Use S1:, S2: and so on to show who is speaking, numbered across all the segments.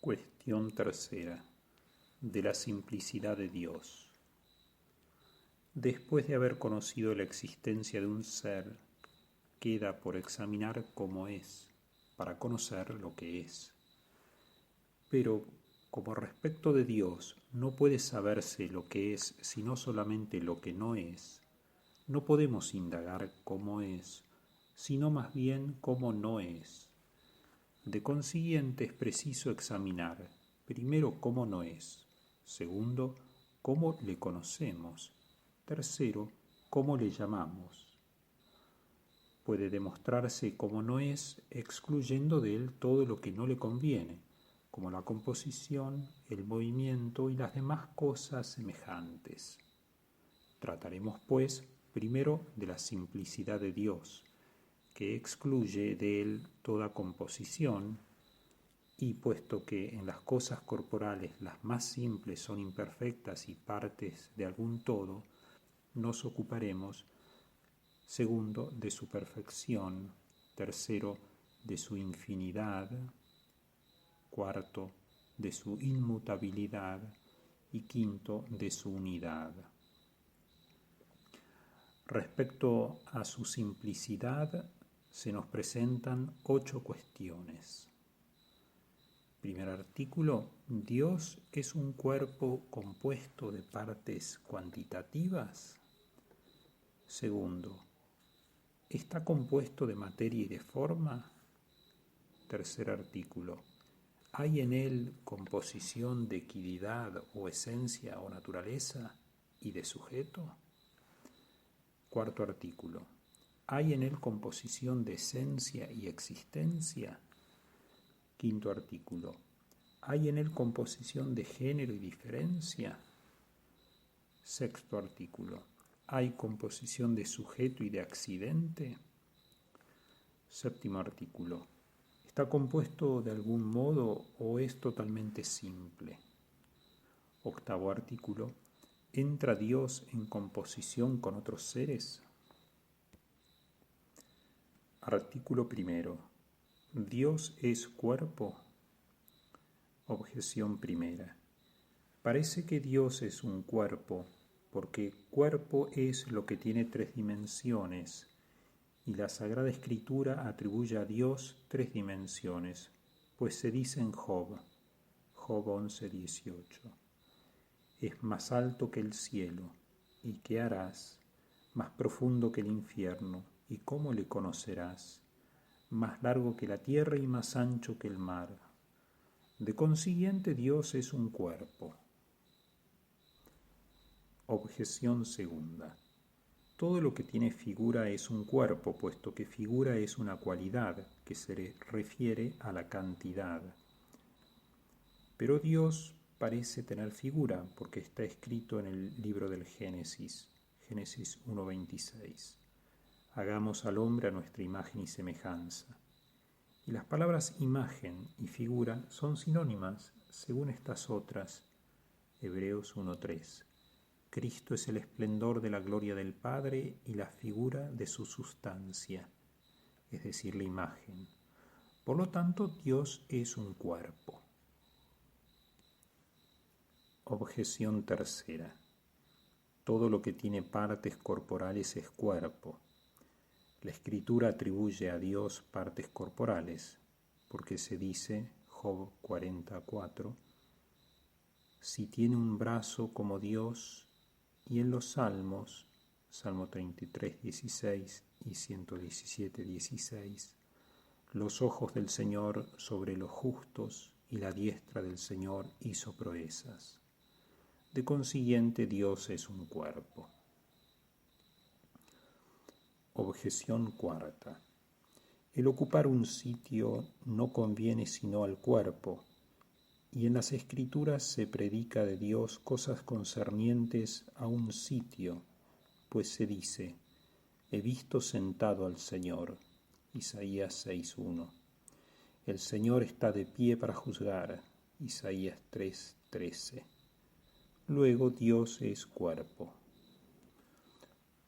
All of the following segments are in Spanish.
S1: Cuestión tercera. De la simplicidad de Dios. Después de haber conocido la existencia de un ser, queda por examinar cómo es, para conocer lo que es. Pero, como respecto de Dios no puede saberse lo que es sino solamente lo que no es, no podemos indagar cómo es, sino más bien cómo no es. De consiguiente es preciso examinar, primero, cómo no es; segundo, cómo le conocemos; tercero, cómo le llamamos. Puede demostrarse cómo no es excluyendo de él todo lo que no le conviene, como la composición, el movimiento y las demás cosas semejantes. Trataremos, pues, primero de la simplicidad de Dios, que excluye de él toda composición, y puesto que en las cosas corporales las más simples son imperfectas y partes de algún todo, nos ocuparemos, segundo, de su perfección; tercero, de su infinidad; cuarto, de su inmutabilidad; y quinto, de su unidad. Respecto a su simplicidad, se nos presentan 8 cuestiones. Primer artículo: ¿Dios es un cuerpo compuesto de partes cuantitativas? Segundo: ¿está compuesto de materia y de forma? Tercer artículo: ¿hay en él composición de equidad o esencia o naturaleza y de sujeto? Cuarto artículo: ¿hay en él composición de esencia y existencia? Quinto artículo: ¿hay en él composición de género y diferencia? Sexto artículo: ¿hay composición de sujeto y de accidente? Séptimo artículo: ¿está compuesto de algún modo o es totalmente simple? Octavo artículo: ¿entra Dios en composición con otros seres? Artículo primero. ¿Dios es cuerpo? Objeción primera. Parece que Dios es un cuerpo, porque cuerpo es lo que tiene 3 dimensiones, y la Sagrada Escritura atribuye a Dios 3 dimensiones, pues se dice en Job 11:18, es más alto que el cielo, ¿y qué harás? Más profundo que el infierno, ¿y cómo le conocerás? Más largo que la tierra y más ancho que el mar. De consiguiente, Dios es un cuerpo. Objeción segunda. Todo lo que tiene figura es un cuerpo, puesto que figura es una cualidad que se refiere a la cantidad. Pero Dios parece tener figura, porque está escrito en el libro del Génesis 1:26. Hagamos al hombre a nuestra imagen y semejanza. Y las palabras imagen y figura son sinónimas según estas otras. Hebreos 1:3. Cristo es el esplendor de la gloria del Padre y la figura de su sustancia, es decir, la imagen. Por lo tanto, Dios es un cuerpo. Objeción tercera. Todo lo que tiene partes corporales es cuerpo. La Escritura atribuye a Dios partes corporales, porque se dice, Job 40:4, si tiene un brazo como Dios, y en los Salmos, Salmo 33:16 y 117:16, los ojos del Señor sobre los justos y la diestra del Señor hizo proezas. De consiguiente, Dios es un cuerpo. Objeción cuarta. El ocupar un sitio no conviene sino al cuerpo, y en las Escrituras se predica de Dios cosas concernientes a un sitio, pues se dice, he visto sentado al Señor, Isaías 6:1. El Señor está de pie para juzgar, Isaías 3:13. Luego Dios es cuerpo.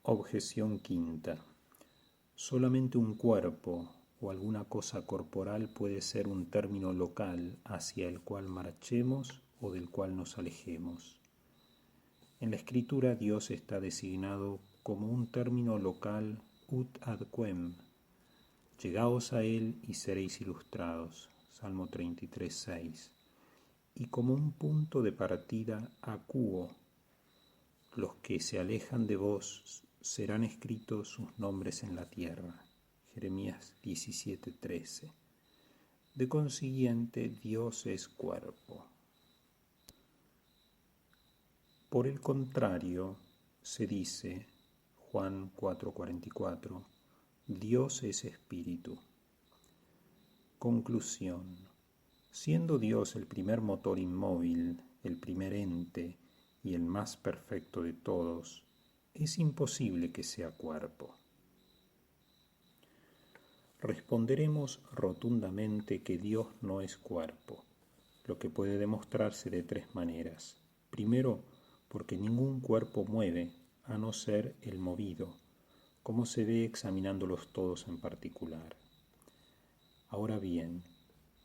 S1: Objeción quinta. Solamente un cuerpo, o alguna cosa corporal puede ser un término local hacia el cual marchemos o del cual nos alejemos. En la Escritura Dios está designado como un término local ut ad quem. Llegaos a Él y seréis ilustrados. Salmo 33, 6. Y como un punto de partida acuo. Los que se alejan de vos serán escritos sus nombres en la tierra. Jeremías 17, 13. De consiguiente, Dios es cuerpo. Por el contrario, se dice, Juan 4:44, Dios es espíritu. Conclusión. Siendo Dios el primer motor inmóvil, el primer ente y el más perfecto de todos, es imposible que sea cuerpo. Responderemos rotundamente que Dios no es cuerpo, lo que puede demostrarse de tres maneras. Primero, porque ningún cuerpo mueve, a no ser el movido, como se ve examinándolos todos en particular. Ahora bien,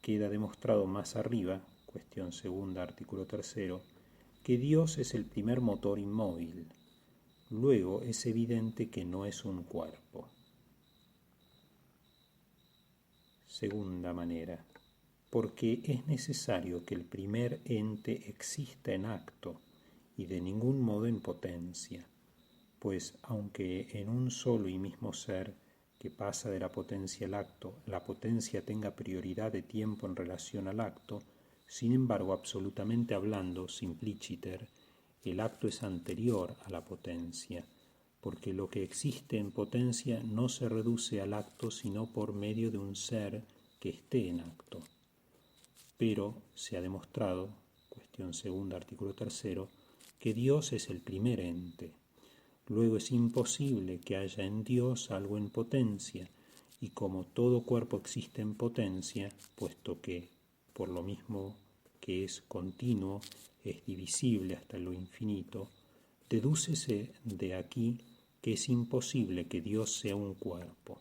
S1: queda demostrado más arriba, cuestión segunda, artículo 3, que Dios es el primer motor inmóvil. Luego es evidente que no es un cuerpo. Segunda manera, porque es necesario que el primer ente exista en acto y de ningún modo en potencia, pues aunque en un solo y mismo ser que pasa de la potencia al acto, la potencia tenga prioridad de tiempo en relación al acto, sin embargo, absolutamente hablando, simpliciter, el acto es anterior a la potencia, porque lo que existe en potencia no se reduce al acto sino por medio de un ser que esté en acto. Pero se ha demostrado, cuestión segunda, artículo 3, que Dios es el primer ente. Luego es imposible que haya en Dios algo en potencia, y como todo cuerpo existe en potencia, puesto que, por lo mismo que es continuo, es divisible hasta lo infinito, dedúcese de aquí que es imposible que Dios sea un cuerpo.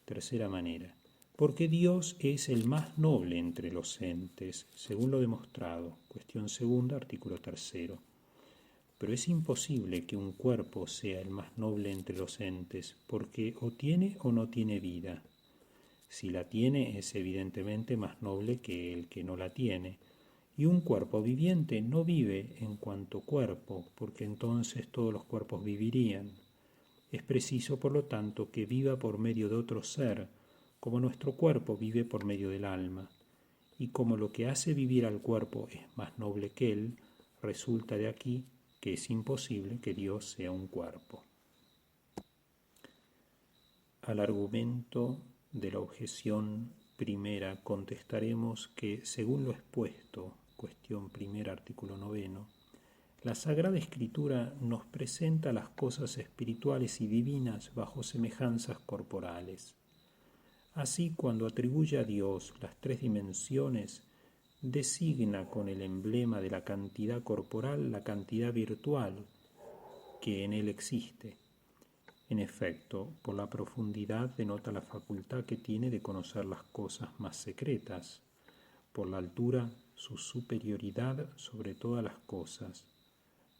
S1: Tercera manera, porque Dios es el más noble entre los entes, según lo demostrado, cuestión segunda, artículo 3. Pero es imposible que un cuerpo sea el más noble entre los entes, porque o tiene o no tiene vida. Si la tiene, es evidentemente más noble que el que no la tiene. Y un cuerpo viviente no vive en cuanto cuerpo, porque entonces todos los cuerpos vivirían. Es preciso, por lo tanto, que viva por medio de otro ser, como nuestro cuerpo vive por medio del alma. Y como lo que hace vivir al cuerpo es más noble que él, resulta de aquí que es imposible que Dios sea un cuerpo. Al argumento de la objeción primera contestaremos que, según lo expuesto, cuestión primera, artículo 9, la Sagrada Escritura nos presenta las cosas espirituales y divinas bajo semejanzas corporales. Así, cuando atribuye a Dios las tres dimensiones, designa con el emblema de la cantidad corporal la cantidad virtual que en él existe. En efecto, por la profundidad denota la facultad que tiene de conocer las cosas más secretas, por la altura su superioridad sobre todas las cosas,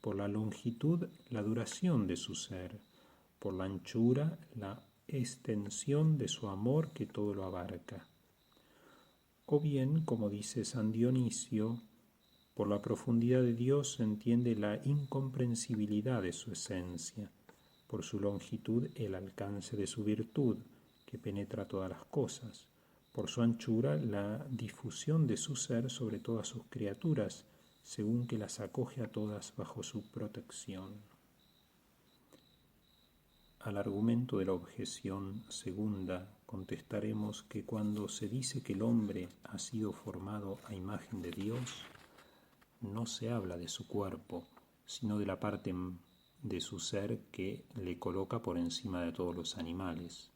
S1: por la longitud la duración de su ser, por la anchura la extensión de su amor que todo lo abarca. O bien, como dice San Dionisio, por la profundidad de Dios se entiende la incomprensibilidad de su esencia, por su longitud el alcance de su virtud, que penetra todas las cosas, por su anchura la difusión de su ser sobre todas sus criaturas, según que las acoge a todas bajo su protección. Al argumento de la objeción segunda contestaremos que cuando se dice que el hombre ha sido formado a imagen de Dios, no se habla de su cuerpo, sino de la parte de su ser que le coloca por encima de todos los animales.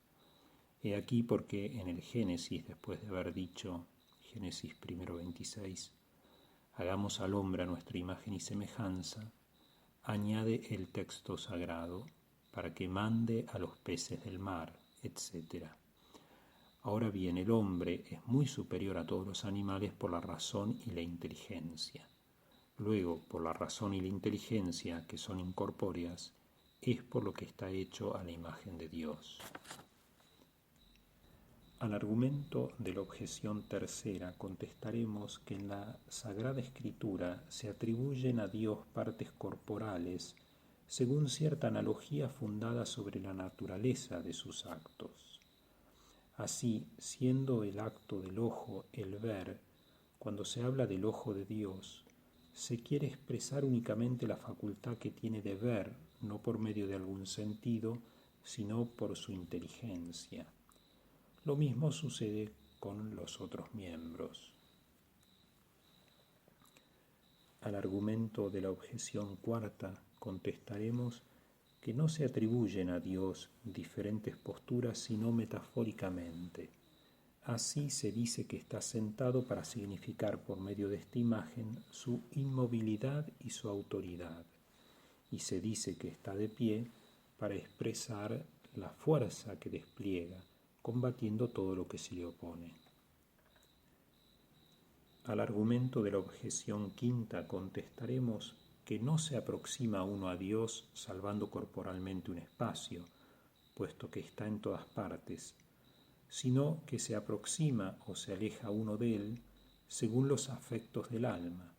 S1: He aquí porque en el Génesis, después de haber dicho, Génesis 1:26, hagamos al hombre a nuestra imagen y semejanza, añade el texto sagrado, para que mande a los peces del mar, etc. Ahora bien, el hombre es muy superior a todos los animales por la razón y la inteligencia. Luego, por la razón y la inteligencia, que son incorpóreas, es por lo que está hecho a la imagen de Dios. Al argumento de la objeción tercera contestaremos que en la Sagrada Escritura se atribuyen a Dios partes corporales según cierta analogía fundada sobre la naturaleza de sus actos. Así, siendo el acto del ojo el ver, cuando se habla del ojo de Dios, se quiere expresar únicamente la facultad que tiene de ver, no por medio de algún sentido, sino por su inteligencia. Lo mismo sucede con los otros miembros. Al argumento de la objeción cuarta contestaremos que no se atribuyen a Dios diferentes posturas sino metafóricamente. Así se dice que está sentado para significar por medio de esta imagen su inmovilidad y su autoridad, y se dice que está de pie para expresar la fuerza que despliega, combatiendo todo lo que se le opone. Al argumento de la objeción quinta contestaremos que no se aproxima uno a Dios salvando corporalmente un espacio, puesto que está en todas partes, sino que se aproxima o se aleja uno de él según los afectos del alma.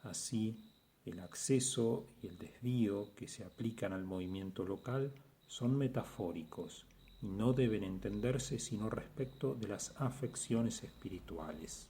S1: Así, el acceso y el desvío que se aplican al movimiento local son metafóricos y no deben entenderse sino respecto de las afecciones espirituales.